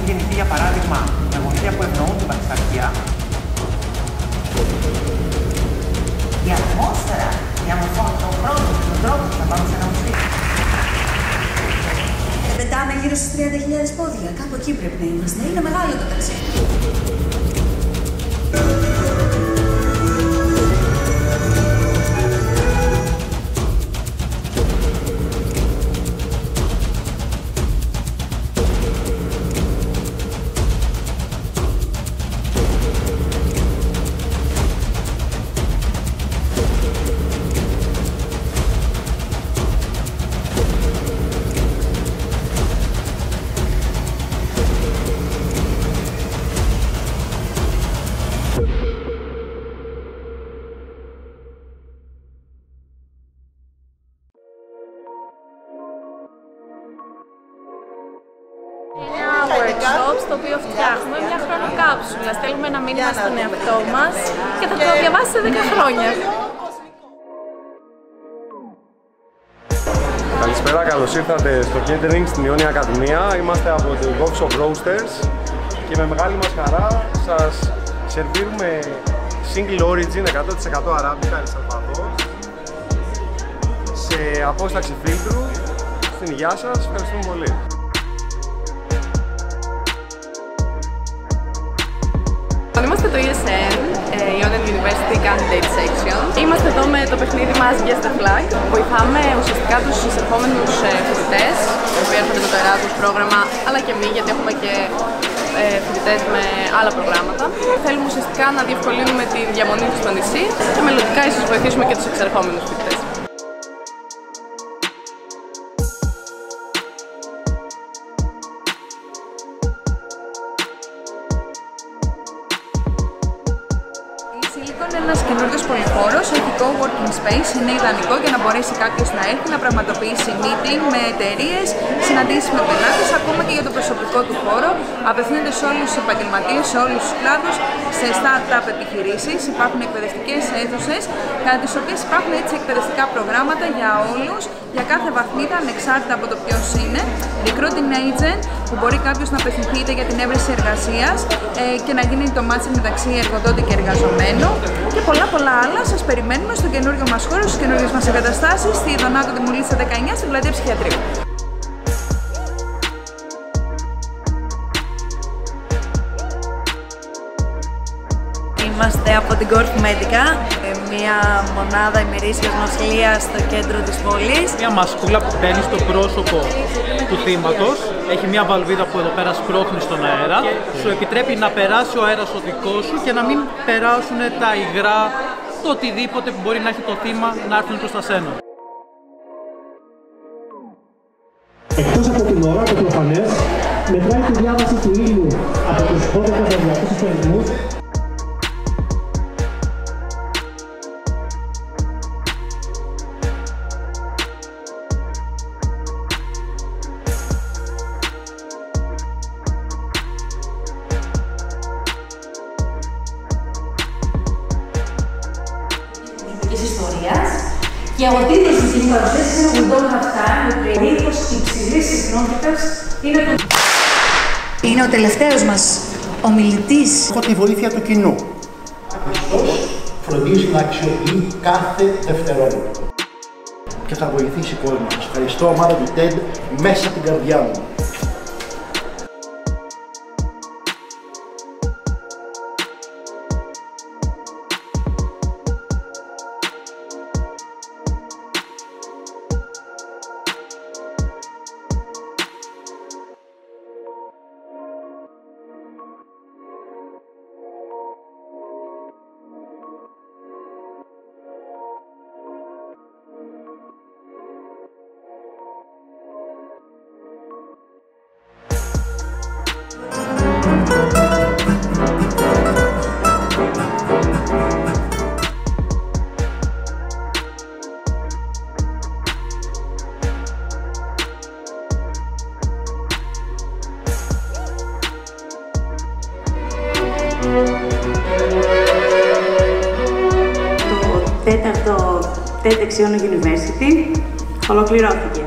έχουν γεννηθεί για παράδειγμα με γονίδια που ευνοούν την παχυσαρκία. Η ατμόσφαιρα διαμορφώνει τον χρόνο και τον τρόπο που θα πάμε σε ένα μουσείο. Πετάμε γύρω στις 30.000 πόδια. Κάπου εκεί πρέπει να είμαστε. Είναι μεγάλο το ταξίδι. Ένα workshop στο οποίο φτιάχνουμε μια χρονοκάψουλα. Στέλνουμε ένα μήνυμα στον εαυτό μας και θα το διαβάσει σε 10 χρόνια. Καλησπέρα, καλώς ήρθατε στο catering στην Ιόνια Ακαδημία. Είμαστε από το Coffee Shop Roasters και με μεγάλη μας χαρά σας σερβίρουμε single origin 100% αράμπικα El Salvador σε απόσταξη φίλτρου. Στην υγεία σας, ευχαριστούμε πολύ. Είμαστε το ESN, Ionian University Candidate Section. Είμαστε εδώ με το παιχνίδι μας Guess the Flag. Βοηθάμε ουσιαστικά τους εισερχόμενους φοιτητές, οι οποίοι έρχονται με το Erasmus πρόγραμμα, αλλά και εμείς, γιατί έχουμε και φοιτητές με άλλα προγράμματα. Θέλουμε ουσιαστικά να διευκολύνουμε τη διαμονή τους στο νησί και μελλοντικά ίσως βοηθήσουμε και τους εξερχόμενους φοιτητές. Είναι ένας καινούργιος πολυχώρος, έχει co-working space, είναι ιδανικό για να μπορέσει κάποιος να έρθει να πραγματοποιήσει meeting με εταιρείες, συναντήσεις με πελάτες, ακόμα και για το προσωπικό του χώρο. Απευθύνεται σε όλους τους επαγγελματίες, σε όλους τους κλάδους, σε start-up επιχειρήσεις. Υπάρχουν εκπαιδευτικές αίθουσες, κατά τις οποίες υπάρχουν έτσι εκπαιδευτικά προγράμματα για όλους, για κάθε βαθμίδα, ανεξάρτητα από το ποιος είναι. Recruiting agent, που μπορεί κάποιος να απευθυνθεί είτε για την έβρεση εργασίας και να γίνει το matching μεταξύ εργοδότη και εργαζομένου. Και πολλά άλλα. Σας περιμένουμε στο καινούριο μας χώρο, στις καινούριες μας εγκαταστάσεις, στη Δονάτο Δημουλίτσα 19, στην πλατεία Ψυχιατρίου. Είμαστε από την Corf Medica, μια μονάδα ημερήσιας νοσηλείας στο κέντρο της πόλης. Μια μασκούλα που μπαίνει στο πρόσωπο του θύματος, έχει μια βαλβίδα που εδώ πέρα σπρώχνει στον αέρα και σου επιτρέπει να περάσει ο αέρας ο δικός σου και να μην περάσουν τα υγρά, το οτιδήποτε που μπορεί να έχει το θύμα να έρθουν προς τα σένα. Εκτός από την ώρα, το προφανές, μετράει τη διάβαση του ήλιου από τους 12 δορυματικούς ορισμούς. Ιστορίας και ο τίτλος της κοινής παρουσίασης είναι We Don't Have Time, με περίπτωση υψηλής συχνότητας είναι ο τελευταίος μας ομιλητής. Από τη βοήθεια του κοινού. Χριστός φροντίζει να αξιοποιεί κάθε δευτερόλεπτο και θα βοηθήσει κόσμο. Σας ευχαριστώ, ομάδα του TED, μέσα από την καρδιά μου. Το τέταρτο TEDx Ionian University ολοκληρώθηκε.